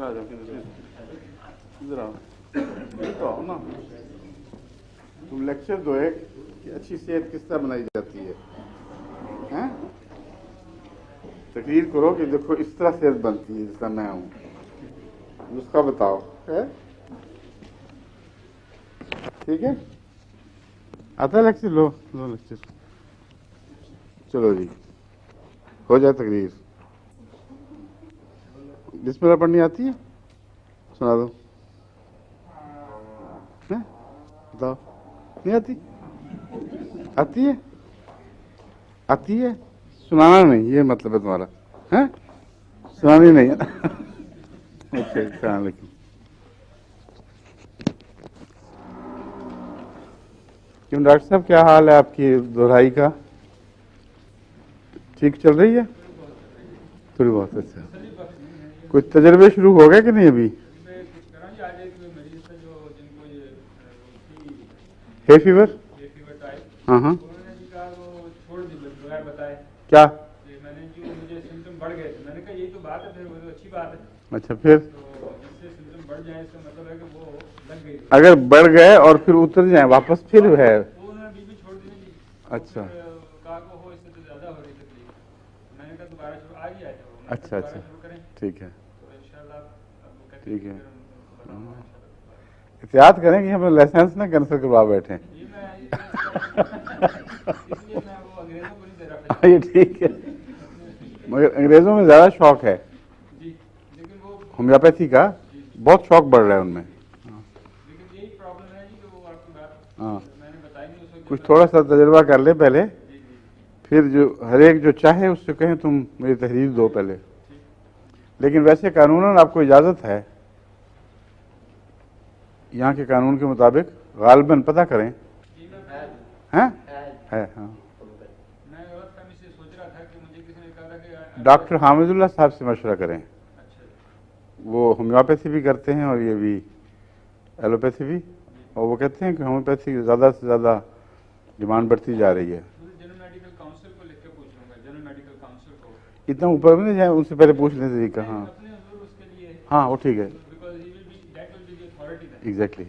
آ جاؤ ادھر آؤ تو آؤ نا تم لیکچر دو ایک کہ اچھی صحت کس طرح بنائی جاتی ہے. تقریر کرو کہ دیکھو اس طرح صحت بنتی ہے جس طرح میں ہوں. نسخہ بتاؤ. ٹھیک ہے آتا ہے لیکچر. لو لیکچر. چلو جی ہو جائے تقریر. بسم اللہ پڑھنی آتی ہے؟ سنا دو. بتاؤ. نہیں آتی؟ آتی ہے. آتی ہے. سنانا نہیں یہ مطلب ہے تمہارا. سنانی نہیں ہے. اچھا السلام علیکم. کیوں ڈاکٹر صاحب کیا حال ہے آپ کی دہرائی کا؟ ٹھیک چل رہی ہے؟ تھوڑی بہت. اچھا کچھ تجربے شروع ہو گئے کہ نہیں ابھی؟ ہے فیور؟ ہاں ہاں. کیا؟ اچھا پھر اگر بڑھ گئے اور پھر اتر جائیں واپس پھر ہے. اچھا اچھا اچھا ٹھیک ہے ٹھیک ہے. احتیاط کریں کہ ہمیں لائسنس نہ کینسل کروا بیٹھیں. یہ ٹھیک ہے مگر انگریزوں میں زیادہ شوق ہے ہومیوپیتھی کا. بہت شوق بڑھ رہا ہے ان میں. ہاں کچھ تھوڑا سا تجربہ کر لے پہلے پھر جو ہر ایک جو چاہے اس سے کہیں تم میری تحریر دو پہلے. لیکن ویسے قانوناً آپ کو اجازت ہے یہاں کے قانون کے مطابق غالباً پتہ کریں. ہے ہاں. ڈاکٹر حامد اللہ صاحب سے مشورہ کریں. وہ ہومیوپیتھی بھی کرتے ہیں اور یہ بھی ایلوپیتھی بھی. اور وہ کہتے ہیں کہ ہومیوپیتھی زیادہ سے زیادہ ڈیمانڈ بڑھتی جا رہی ہے. اتنا اوپر بھی نہیں جائیں ان سے پہلے پوچھ لیں طریقہ. ہاں ہاں وہ ٹھیک ہے. ایگزیکٹلی.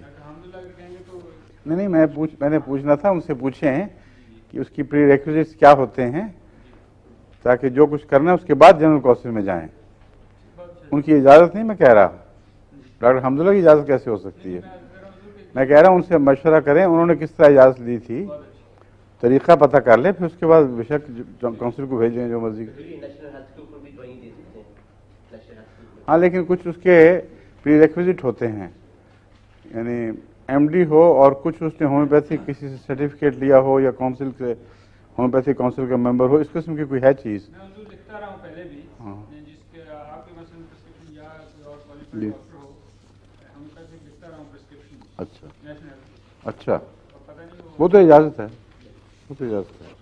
نہیں میں نے پوچھنا تھا ان سے. پوچھیں کہ اس کی پری ریکوزٹس کیا ہوتے ہیں تاکہ جو کچھ کرنا ہے اس کے بعد جنرل کونسل میں جائیں. ان کی اجازت نہیں میں کہہ رہا. ڈاکٹر حمداللہ کی اجازت کیسے ہو سکتی ہے؟ میں کہہ رہا ہوں ان سے مشورہ کریں انہوں نے کس طرح اجازت لی تھی. طریقہ پتہ کر لیں پھر اس کے بعد بے شک کونسل کو بھیجیں جو مرضی. ہاں لیکن کچھ اس کے پری ریکوزٹ ہوتے ہیں. یعنی ایم ڈی ہو اور کچھ اس نے ہومیوپیتھی کسی سے سرٹیفکیٹ لیا ہو یا کونسل سے ہومیوپیتھی کونسل کا ممبر ہو. اس قسم کی کوئی ہے چیز. ہاں جی اچھا اچھا وہ تو اجازت ہے. وہ تو اجازت ہے.